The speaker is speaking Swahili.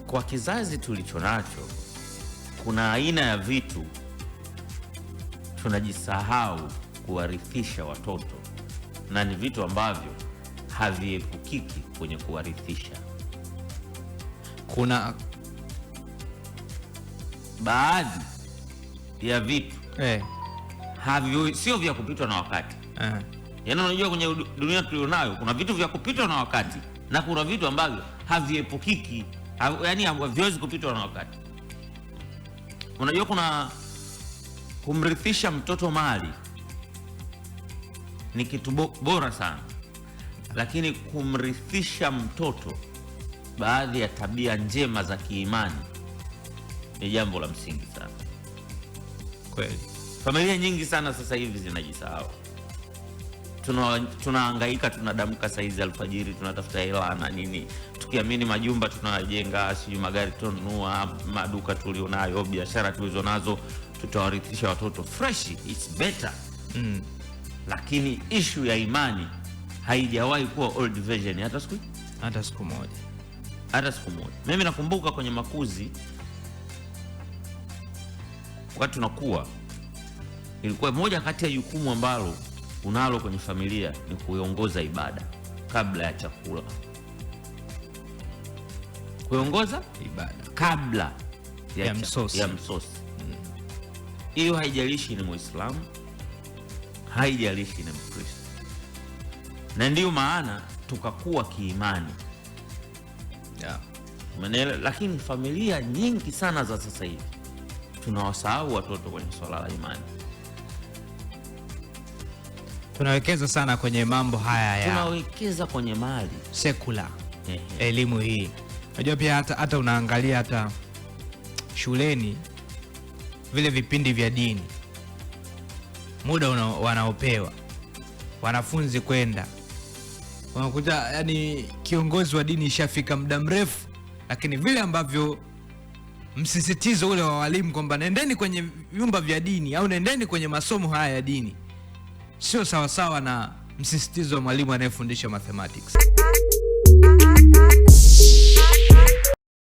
Kwa kizazi tulicho nacho, kuna aina ya vitu tunajisahau kuwarithisha watoto, na ni vitu ambavyo haviepukiki kwenye kuwarithisha. Kuna baadhi ya vitu sio vya kupitwa na wakati. Yaani unajua kwenye dunia tulionayo kuna vitu vya kupitwa na wakati na kuna vitu ambavyo haviepukiki, yaani haviwezi kupitwa na wakati. Unajua kuna kumrithisha mtoto mali ni kitu bora sana, lakini kumrithisha mtoto baadhi ya tabia njema za kiimani ni jambo la msingi sana. Kweli. Familia nyingi sana sasa hivi zinajisahau. Tunahangaika, tunadamka saizi alfajiri, tunatafuta hela na nini, tukiamini majumba tunajenga, sijui magari tununua, maduka tulionayo, biashara tulizonazo, tutawarithisha watoto fresh, it's better. Lakini issue ya imani haijawahi kuwa old version hata siku moja. Mimi nakumbuka kwenye makuzi, wakati tunakuwa, ilikuwa moja kati ya jukumu ambalo unalo kwenye familia ni kuiongoza ibada kabla ya chakula. Kuiongoza ibada kabla ya msosi. Hiyo haijalishi ni Muislamu, haijalishi ni Mkristo. Na ndio maana tukakuwa kiimani. Umeelewa? Lakini familia nyingi sana za sasa hivi tunawasahau watoto kwenye swala la imani. Tunawekeza sana kwenye mambo haya tunawekeza kwenye mali sekula, elimu hii. Unajua pia hata unaangalia hata shuleni vile vipindi vya dini, muda wanaopewa wanafunzi kwenda, unakuta yani kiongozi wa dini ishafika muda mrefu, lakini vile ambavyo msisitizo ule wa walimu kwamba nendeni kwenye vyumba vya dini au nendeni kwenye masomo haya ya dini sio sawa sawa na msisitizo wa mwalimu anayefundisha mathematics.